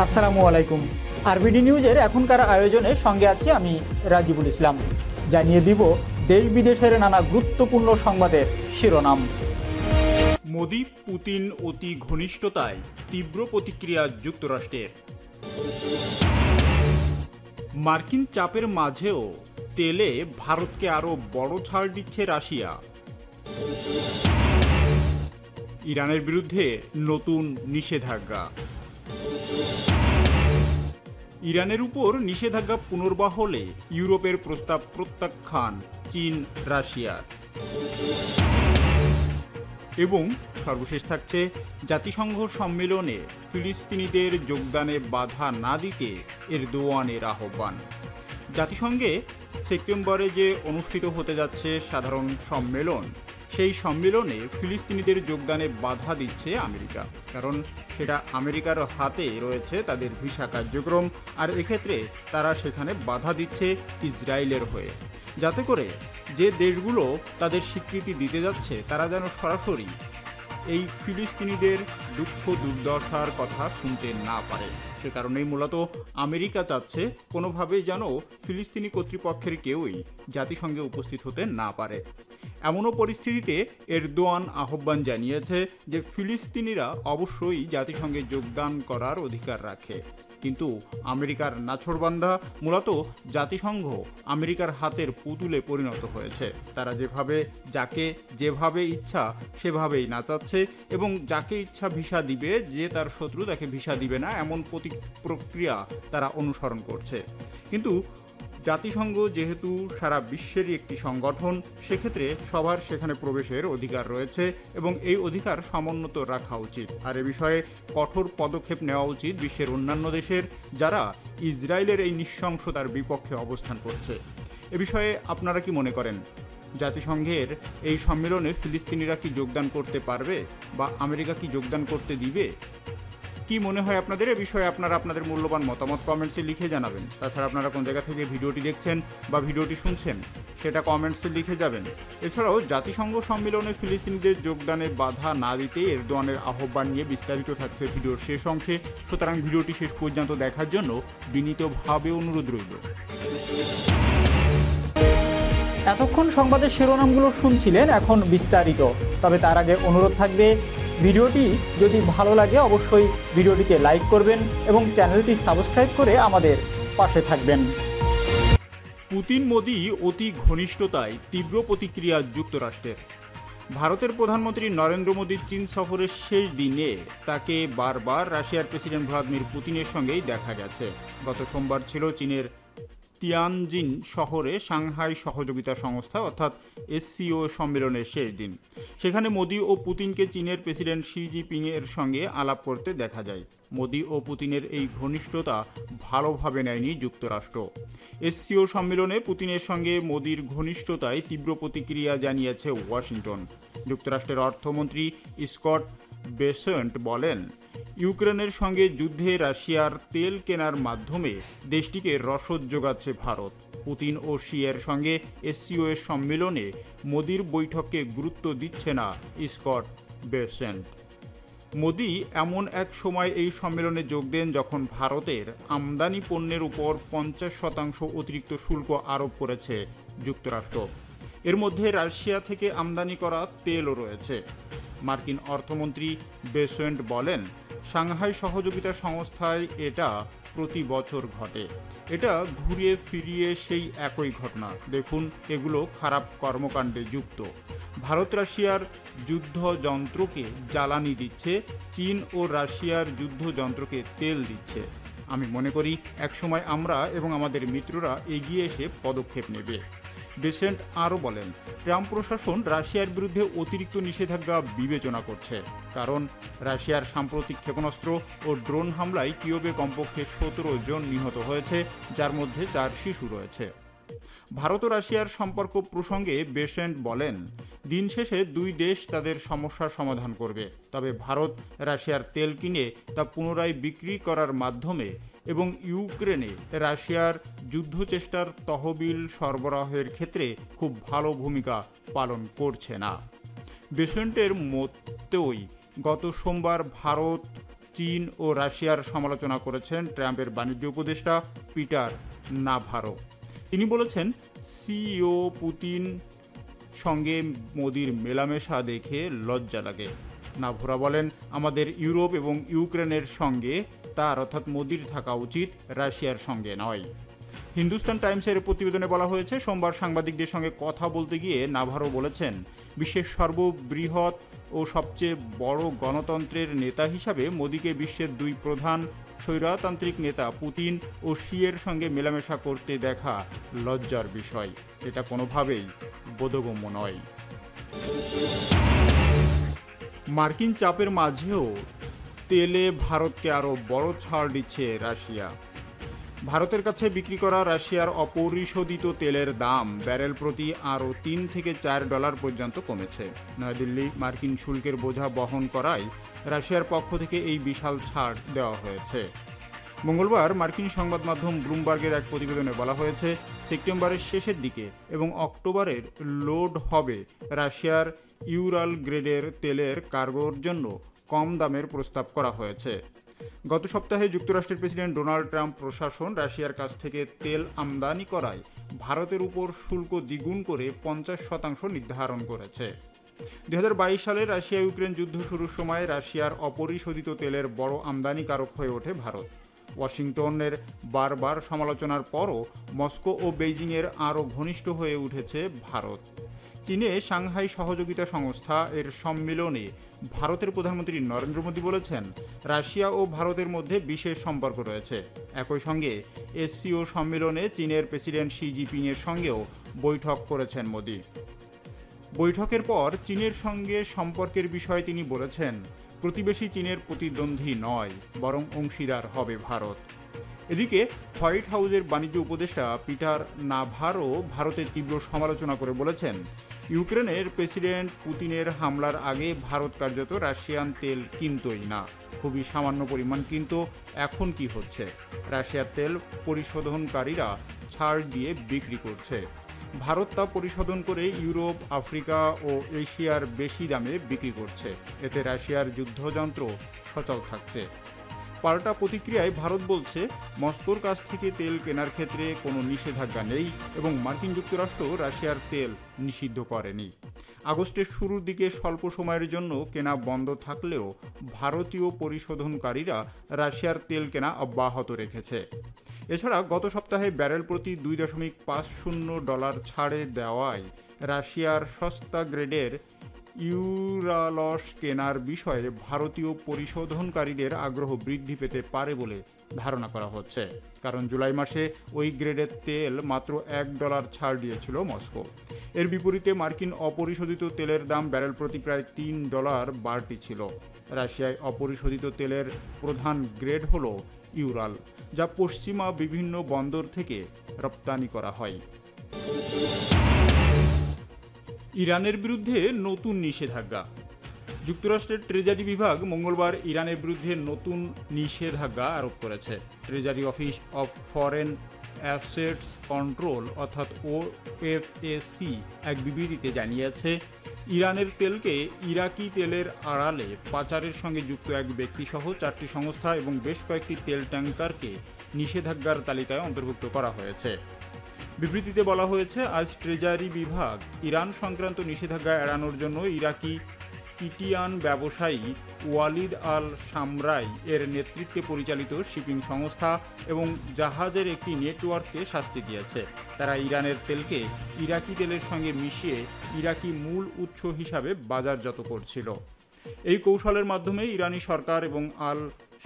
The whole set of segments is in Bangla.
আসসালামু আলাইকুম। আরবিডি নিউজের এখনকার আয়োজনে সঙ্গে আছি আমি রাজিবুল ইসলাম। জানিয়ে দিব দেশ বিদেশের নানা গুরুত্বপূর্ণ সংবাদের শিরোনাম। মোদি পুতিন অতি ঘনিষ্ঠতায় তীব্র প্রতিক্রিয়া যুক্তরাষ্ট্রের। মার্কিন চাপের মাঝেও তেলে ভারতকে আরও বড় ছাড় দিচ্ছে রাশিয়া। ইরানের বিরুদ্ধে নতুন নিষেধাজ্ঞা। ইরানের উপর নিষেধাজ্ঞা পুনর্বহালে ইউরোপের প্রস্তাব প্রত্যাখ্যান চীন রাশিয়ার। এবং সর্বশেষ থাকছে জাতিসংঘ সম্মেলনে ফিলিস্তিনিদের যোগদানে বাধা না দিতে এরদোয়ানের আহ্বান। জাতিসংঘে সেপ্টেম্বরে যে অনুষ্ঠিত হতে যাচ্ছে সাধারণ সম্মেলন, সেই সম্মেলনে ফিলিস্তিনিদের যোগদানে বাধা দিচ্ছে আমেরিকা, কারণ সেটা আমেরিকার হাতে রয়েছে তাদের ভিসা কার্যক্রম, আর এক্ষেত্রে তারা সেখানে বাধা দিচ্ছে ইসরায়েলের হয়ে, যাতে করে যে দেশগুলো তাদের স্বীকৃতি দিতে যাচ্ছে তারা যেন সরাসরি এই ফিলিস্তিনিদের দুঃখ দুর্দশার কথা শুনতে না পারে। সে কারণেই মূলত আমেরিকা চাচ্ছে কোনোভাবেই যেন ফিলিস্তিনি কর্তৃপক্ষের কেউই জাতিসংঘে উপস্থিত হতে না পারে। এমনও পরিস্থিতিতে এরদোয়ান আহ্বান জানিয়েছে যে ফিলিস্তিনিরা অবশ্যই জাতিসংঘে যোগদান করার অধিকার রাখে, কিন্তু আমেরিকার নাছোড়বান্দা মূলত জাতিসংঘ আমেরিকার হাতের পুতুলে পরিণত হয়েছে। তারা যাকে যেভাবে ইচ্ছা সেভাবেই নাচাচ্ছে, এবং যাকে ইচ্ছা ভিসা দিবে, যে তার শত্রু তাকে ভিসা দিবে না, এমন প্রক্রিয়া তারা অনুসরণ করছে। কিন্তু জাতিসংঘ যেহেতু সারা বিশ্বেরই একটি সংগঠন, সেক্ষেত্রে সবার সেখানে প্রবেশের অধিকার রয়েছে এবং এই অধিকার সমুন্নত রাখা উচিত। আর এ বিষয়ে কঠোর পদক্ষেপ নেওয়া উচিত বিশ্বের অন্যান্য দেশের, যারা ইসরায়েলের এই নৃশংসতার বিপক্ষে অবস্থান করছে। এ বিষয়ে আপনারা কি মনে করেন? জাতিসংঘের এই সম্মেলনে ফিলিস্তিনিরা কি যোগদান করতে পারবে, বা আমেরিকা কি যোগদান করতে দিবে? কি মনে হয় আপনাদের? এ বিষয়ে আপনারা আপনাদের মূল্যবান মতামত কমেন্টসে লিখে জানাবেন। তাছাড়া আপনারা কোন জায়গা থেকে ভিডিওটি দেখছেন বা ভিডিওটি শুনছেন সেটা কমেন্টসে লিখে যাবেন। এছাড়াও জাতিসংঘ সম্মেলনে ফিলিস্তিনিদের যোগদানে বাধা না দিতে এরদোয়ানের আহ্বান নিয়ে বিস্তারিত থাকছে ভিডিওর শেষ অংশে। সুতরাং ভিডিওটি শেষ পর্যন্ত দেখার জন্য বিনীতভাবে অনুরোধ রইল। এতক্ষণ সংবাদের শিরোনামগুলো শুনছিলেন, এখন বিস্তারিত। তবে তার আগে অনুরোধ থাকবে, ভিডিওটি যদি ভালো লাগে অবশ্যই ভিডিওটিতে লাইক করবেন এবং চ্যানেলটি সাবস্ক্রাইব করে আমাদের পাশে থাকবেন। পুতিন মোদি অতি ঘনিষ্ঠতায় তীব্র প্রতিক্রিয়া যুক্তরাষ্ট্রের। ভারতের প্রধানমন্ত্রী নরেন্দ্র মোদীর চীন সফরের শেষ দিনে তাকে বারবার রাশিয়ার প্রেসিডেন্ট ভ্লাদিমির পুতিনের সঙ্গেই দেখা গেছে। গত সোমবার ছিল চীনের তিয়ানজিন শহরে সাংহাই সহযোগিতা সংস্থা অর্থাৎ এসসিও সম্মেলনের শেষ দিন। সেখানে মোদি ও পুতিনকে চীনের প্রেসিডেন্ট শি জিনপিং এর সঙ্গে আলাপ করতে দেখা যায়। মোদি ও পুতিনের এই ঘনিষ্ঠতা ভালোভাবে নেয়নি যুক্তরাষ্ট্র। এসসিও সম্মেলনে পুতিনের সঙ্গে মোদির ঘনিষ্ঠতায় তীব্র প্রতিক্রিয়া জানিয়েছে ওয়াশিংটন। যুক্তরাষ্ট্রের অর্থমন্ত্রী স্কট বেসেন্ট বলেন, ইউক্রেনের সঙ্গে যুদ্ধে রাশিয়ার তেল কেনার মাধ্যমে দেশটিকে রসদ যোগাচ্ছে ভারত। পুতিন ও শি এর সঙ্গে এসসিও এর সম্মেলনে মোদির বৈঠককে গুরুত্ব দিচ্ছে না স্কট বেসেন্ট। মোদি এমন এক সময় এই সম্মেলনে যোগ দেন যখন ভারতের আমদানি পণ্যের উপর 50% অতিরিক্ত শুল্ক আরোপ করেছে যুক্তরাষ্ট্র। এর মধ্যে রাশিয়া থেকে আমদানি করা তেলও রয়েছে। মার্কিন অর্থমন্ত্রী বেসেন্ট বলেন, সাংহাই সহযোগিতা সংস্থায় এটা প্রতি বছর ঘটে। এটা ঘুরিয়ে ফিরিয়ে সেই একই ঘটনা। দেখুন, এগুলো খারাপ কর্মকাণ্ডে যুক্ত। ভারত রাশিয়ার যুদ্ধযন্ত্রকে জ্বালানি দিচ্ছে, চীন ও রাশিয়ার যুদ্ধযন্ত্রকে তেল দিচ্ছে। আমি মনে করি একসময় আমরা এবং আমাদের মিত্ররা এগিয়ে এসে পদক্ষেপ নেবে। বেসেন্ট আরও বলেন, ট্রাম্প প্রশাসন রাশিয়ার বিরুদ্ধে অতিরিক্ত নিষেধাজ্ঞা বিবেচনা করছে, কারণ রাশিয়ার সাম্প্রতিক ক্ষেপণাস্ত্র ও ড্রোন হামলায় কিয়েভে কমপক্ষে 17 জন নিহত হয়েছে, যার মধ্যে 4 শিশু রয়েছে। ভারত ও রাশিয়ার সম্পর্ক প্রসঙ্গে বেসেন্ট বলেন, দিন শেষে দুই দেশ তাদের সমস্যার সমাধান করবে, তবে ভারত রাশিয়ার তেল কিনে তা পুনরায় বিক্রি করার মাধ্যমে এবং ইউক্রেনে রাশিয়ার যুদ্ধচেষ্টার তহবিল সরবরাহের ক্ষেত্রে খুব ভালো ভূমিকা পালন করছে না। বেসেন্টের মতেই গত সোমবার ভারত চীন ও রাশিয়ার সমালোচনা করেছেন ট্রাম্পের বাণিজ্য উপদেষ্টা পিটার নাভারো। তিনি বলেছেন, সিইও পুতিন সঙ্গে মোদির মেলামেশা দেখে লজ্জা লাগে। নাভারো বলেন, আমাদের ইউরোপ এবং ইউক্রেনের সঙ্গে তার অর্থাৎ মোদির থাকা উচিত, রাশিয়ার সঙ্গে নয়। হিন্দুস্তান টাইমসের প্রতিবেদনে বলা হয়েছে, সোমবার সাংবাদিকদের সঙ্গে কথা বলতে গিয়ে নাভারো বলেছেন, বিশ্বের সর্ববৃহৎ ও সবচেয়ে বড় গণতন্ত্রের নেতা হিসাবে মোদিকে বিশ্বের দুই প্রধান স্বৈরতান্ত্রিক নেতা পুতিন ও শিয়ের সঙ্গে মেলামেশা করতে দেখা লজ্জার বিষয়। এটা কোনোভাবেই বোধগম্য নয়। মার্কিন চাপের মাঝেও তেলে ভারতকে আরও বড় ছাড় দিচ্ছে রাশিয়া। ভারতের কাছে বিক্রি করা রাশিয়ার অপরিশোধিত তেলের দাম ব্যারেল প্রতি আরও $3 থেকে $4 পর্যন্ত কমেছে। নয়াদিল্লি মার্কিন শুল্কের বোঝা বহন করায় রাশিয়ার পক্ষ থেকে এই বিশাল ছাড় দেওয়া হয়েছে। মঙ্গলবার মার্কিন সংবাদ মাধ্যম ব্লুমবার্গের এক প্রতিবেদনে বলা হয়েছে, সেপ্টেম্বরের শেষের দিকে এবং অক্টোবরের লোড হবে রাশিয়ার ইউরাল গ্রেডের তেলের কার্গোর জন্য কম দামের প্রস্তাব করা হয়েছে। গত সপ্তাহে যুক্তরাষ্ট্রের প্রেসিডেন্ট ডোনাল্ড ট্রাম্প প্রশাসন রাশিয়ার কাছ থেকে তেল আমদানি করায় ভারতের উপর শুল্ক দ্বিগুণ করে 50% নির্ধারণ করেছে। 2022 সালে রাশিয়া ইউক্রেন যুদ্ধ শুরুর সময় রাশিয়ার অপরিশোধিত তেলের বড় আমদানিকারক হয়ে ওঠে ভারত। ওয়াশিংটনের বারবার সমালোচনার পরও মস্কো ও বেইজিংয়ের আরও ঘনিষ্ঠ হয়ে উঠেছে ভারত। চীনে সাংহাই সহযোগিতা সংস্থা এর সম্মেলনে ভারতের প্রধানমন্ত্রী নরেন্দ্র মোদী বলেছেন, রাশিয়া ও ভারতের মধ্যে বিশেষ সম্পর্ক রয়েছে। একই সঙ্গে এসসিও সম্মেলনে চীনের প্রেসিডেন্ট শি জিনপিংয়ের সঙ্গেও বৈঠক করেছেন মোদী। বৈঠকের পর চীনের সঙ্গে সম্পর্কের বিষয়ে তিনি বলেছেন, প্রতিবেশী চীনের প্রতিদ্বন্দ্বী নয়, বরং অংশীদার হবে ভারত। এদিকে হোয়াইট হাউসের বাণিজ্য উপদেষ্টা পিটার নাভারো ভারতের তীব্র সমালোচনা করে বলেছেন, ইউক্রেনের প্রেসিডেন্ট পুতিনের হামলার আগে ভারত কার্যত রাশিয়ান তেল কিনতই না, খুবই সামান্য পরিমাণ কিনত। এখন কি হচ্ছে? রাশিয়ার তেল পরিশোধনকারীরা ছাড় দিয়ে বিক্রি করছে। ভারত তা পরিশোধন করে ইউরোপ, আফ্রিকা ও এশিয়ার বেশি দামে বিক্রি করছে। এতে রাশিয়ার যুদ্ধযন্ত্র সচল থাকছে। পাল্টা প্রতিক্রিয়ায় ভারত বলছে, মস্কোর কাছ থেকে তেল কেনার ক্ষেত্রে কোনো নিষেধাজ্ঞা নেই এবং মার্কিন যুক্তরাষ্ট্র রাশিয়ার তেল নিষিদ্ধ করেনি। আগস্টের শুরুর দিকে স্বল্প সময়ের জন্য কেনা বন্ধ থাকলেও ভারতীয় পরিশোধনকারীরা রাশিয়ার তেল কেনা অব্যাহত রেখেছে। এছাড়া গত সপ্তাহে ব্যারেল প্রতি $2.50 ছাড়ে দেওয়ায় রাশিয়ার সস্তা গ্রেডের ইউরালস কেনার বিষয়ে ভারতীয় পরিশোধনকারীদের আগ্রহ বৃদ্ধি পেতে পারে বলে ধারণা করা হচ্ছে, কারণ জুলাই মাসে ওই গ্রেডের তেল মাত্র $1 ছাড় দিয়েছিল মস্কো। এর বিপরীতে মার্কিন অপরিশোধিত তেলের দাম ব্যারেল প্রতি প্রায় $3 বাড়তি ছিল। রাশিয়ায় অপরিশোধিত তেলের প্রধান গ্রেড হল ইউরাল, যা পশ্চিমা বিভিন্ন বন্দর থেকে রপ্তানি করা হয়। ইরানের বিরুদ্ধে নতুন নিষেধাজ্ঞা। যুক্তরাষ্ট্রের ট্রেজারি বিভাগ মঙ্গলবার ইরানের বিরুদ্ধে নতুন নিষেধাজ্ঞা আরোপ করেছে। Treasury office of foreign assets control অর্থাৎ ওএফএসি এক বিবৃতিতে জানিয়েছে, ইরানের তেলকে ইরাকি তেলের আড়ালে পাচারের সঙ্গে যুক্ত এক ব্যক্তিসহ 4টি সংস্থা এবং বেশ কয়েকটি তেল ট্যাঙ্কারকে নিষেধাজ্ঞার তালিকায় অন্তর্ভুক্ত করা হয়েছে। বিবৃতিতে বলা হয়েছে, আজ ট্রেজারি বিভাগ ইরান সংক্রান্ত নিষেধাজ্ঞা এড়ানোর জন্য ইরাকি কিটিয়ান ব্যবসায়ী ওয়ালিদ আল সামরাই এর নেতৃত্বে পরিচালিত শিপিং সংস্থা এবং জাহাজের একটি নেটওয়ার্ককে শাস্তি দিয়েছে। তারা ইরানের তেলকে ইরাকি তেলের সঙ্গে মিশিয়ে ইরাকি মূল উৎস হিসাবে বাজারজাত করছিল। এই কৌশলের মাধ্যমে ইরানি সরকার এবং আল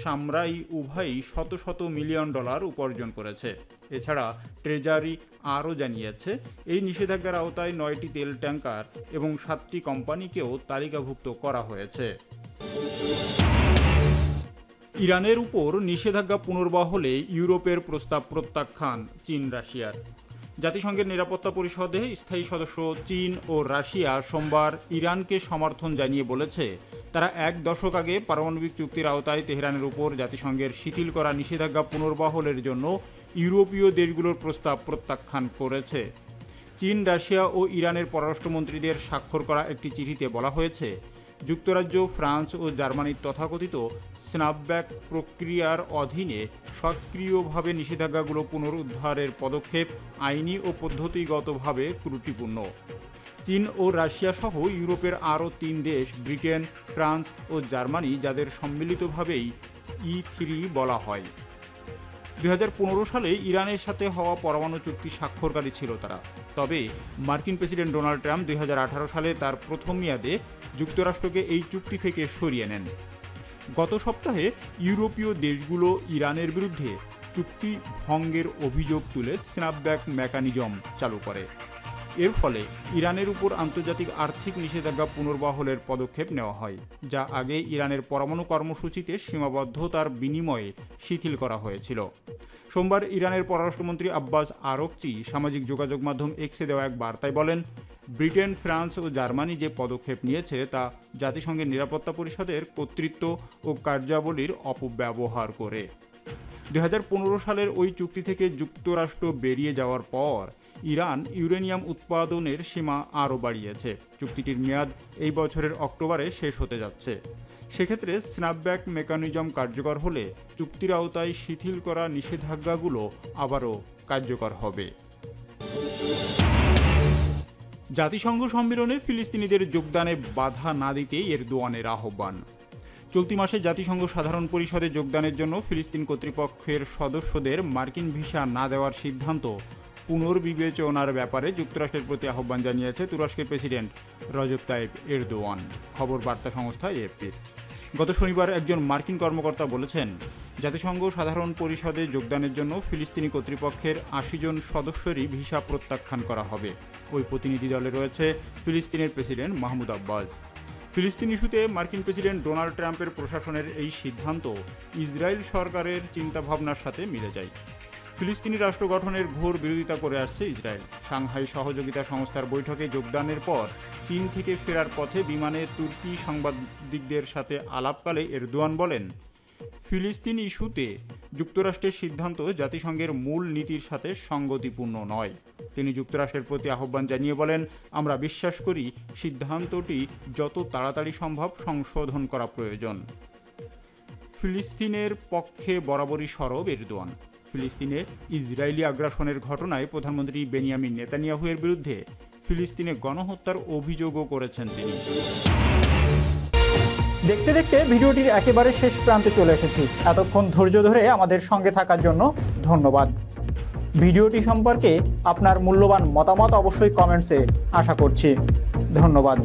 সামরাই উভয়ই শত শত মিলিয়ন ডলার উপার্জন করেছে। এছাড়া ট্রেজারি আরও জানিয়েছে, এই নিষেধাজ্ঞার আওতায় 9টি তেল ট্যাঙ্কার এবং 7টি কোম্পানিকেও তালিকাভুক্ত করা হয়েছে। ইরানের উপর নিষেধাজ্ঞা পুনর্বহালে ইউরোপের প্রস্তাব প্রত্যাখ্যান চীন রাশিয়ার। জাতিসংঘের নিরাপত্তা পরিষদে স্থায়ী সদস্য চীন ও রাশিয়া সোমবার ইরানকে সমর্থন জানিয়ে বলেছে, তারা 1 দশক আগে পারমাণবিক চুক্তির আওতায় তেহরানের উপর জাতিসংঘের শিথিল করা নিষেধাজ্ঞা পুনর্বহালের জন্য ইউরোপীয় দেশগুলোর প্রস্তাব প্রত্যাখ্যান করেছে। চীন, রাশিয়া ও ইরানের পররাষ্ট্রমন্ত্রীদের স্বাক্ষর করা একটি চিঠিতে বলা হয়েছে, যুক্তরাজ্য, ফ্রান্স ও জার্মানির তথাকথিত স্ন্যাপব্যাক প্রক্রিয়ার অধীনে সক্রিয়ভাবে নিষেধাজ্ঞাগুলো পুনরুদ্ধারের পদক্ষেপ আইনি ও পদ্ধতিগতভাবে ত্রুটিপূর্ণ। চীন ও রাশিয়া সহ ইউরোপের আরও 3 দেশ, ব্রিটেন, ফ্রান্স ও জার্মানি, যাদের সম্মিলিতভাবেই E3 বলা হয়। 2015 সালে ইরানের সাথে হওয়া পরমাণু চুক্তি স্বাক্ষরকারী ছিল তারা। তবে মার্কিন প্রেসিডেন্ট ডোনাল্ড ট্রাম্প 2018 সালে তার প্রথম মেয়াদে যুক্তরাষ্ট্রকে এই চুক্তি থেকে সরিয়ে নেন। গত সপ্তাহে ইউরোপীয় দেশগুলো ইরানের বিরুদ্ধে চুক্তি ভঙ্গের অভিযোগ তুলে স্ন্যাপব্যাক মেকানিজম চালু করে। এর ফলে ইরানের উপর আন্তর্জাতিক আর্থিক নিষেধাজ্ঞা পুনর্বহালের পদক্ষেপ নেওয়া হয়, যা আগে ইরানের পরমাণু কর্মসূচিতে সীমাবদ্ধতার বিনিময়ে শিথিল করা হয়েছিল। সোমবার ইরানের পররাষ্ট্রমন্ত্রী আব্বাস আরাগচি সামাজিক যোগাযোগ মাধ্যম এক্সে দেওয়া এক বার্তায় বলেন, ব্রিটেন, ফ্রান্স ও জার্মানি যে পদক্ষেপ নিয়েছে তা জাতিসংঘের নিরাপত্তা পরিষদের কর্তৃত্ব ও কার্যাবলীর অপব্যবহার করে। 2015 সালের ওই চুক্তি থেকে যুক্তরাষ্ট্র বেরিয়ে যাওয়ার পর ইরান ইউরেনিয়াম উৎপাদনের সীমা আরও বাড়িয়েছে। চুক্তিটির মেয়াদ এই বছরের অক্টোবরে শেষ হতে যাচ্ছে। সেক্ষেত্রে স্ন্যাপব্যাক মেকানিজম কার্যকর হলে চুক্তির আওতায় শিথিল করা নিষেধাজ্ঞাগুলো আবারও কার্যকর হবে। জাতিসংঘ সম্মেলনে ফিলিস্তিনিদের যোগদানে বাধা না দিতে এরদোয়ানের আহ্বান। চলতি মাসে জাতিসংঘ সাধারণ পরিষদে যোগদানের জন্য ফিলিস্তিন কর্তৃপক্ষের সদস্যদের মার্কিন ভিসা না দেওয়ার সিদ্ধান্ত পুনর্বিবেচনার ব্যাপারে যুক্তরাষ্ট্রের প্রতি আহ্বান জানিয়েছে তুরস্কের প্রেসিডেন্ট রজব তাইয়িপ এরদোয়ান, খবর বার্তা সংস্থা এএফপির। গত শনিবার একজন মার্কিন কর্মকর্তা বলেছেন, জাতিসংঘ সাধারণ পরিষদে যোগদানের জন্য ফিলিস্তিনি কর্তৃপক্ষের 80 জন সদস্যরই ভিসা প্রত্যাখ্যান করা হবে। ওই প্রতিনিধি দলে রয়েছে ফিলিস্তিনের প্রেসিডেন্ট মাহমুদ আব্বাস। ফিলিস্তিন ইস্যুতে মার্কিন প্রেসিডেন্ট ডোনাল্ড ট্রাম্পের প্রশাসনের এই সিদ্ধান্ত ইসরায়েল সরকারের চিন্তাভাবনার সাথে মিলে যায়। ফিলিস্তিনি রাষ্ট্র গঠনের ঘোর বিরোধিতা করে আসছে ইসরায়েল। সাংহাই সহযোগিতা সংস্থার বৈঠকে যোগদানের পর চীন থেকে ফেরার পথে বিমানে তুর্কি সাংবাদিকদের সাথে আলাপকালে এরদোয়ান বলেন, ফিলিস্তিন ইস্যুতে যুক্তরাষ্ট্রের সিদ্ধান্ত জাতিসংঘের মূল নীতির সাথে সঙ্গতিপূর্ণ নয়। তিনি যুক্তরাষ্ট্রের প্রতি আহ্বান জানিয়ে বলেন, আমরা বিশ্বাস করি সিদ্ধান্তটি যত তাড়াতাড়ি সম্ভব সংশোধন করা প্রয়োজন। ফিলিস্তিনের পক্ষে বরাবরই সরব এরদোয়ান। ফিলিস্তিনে ইসরায়েলি আগ্রাসনের ঘটনায় প্রধানমন্ত্রী বেনিয়ামিন নেতানিয়াহুয়ের বিরুদ্ধে ফিলিস্তিনে গণহত্যার অভিযোগও করেছেন তিনি। দেখতে দেখতে ভিডিওটির একেবারে শেষ প্রান্তে চলে এসেছি। এতক্ষণ ধৈর্য ধরে আমাদের সঙ্গে থাকার জন্য ধন্যবাদ। ভিডিওটি সম্পর্কে আপনার মূল্যবান মতামত অবশ্যই কমেন্টসে আশা করছি। ধন্যবাদ।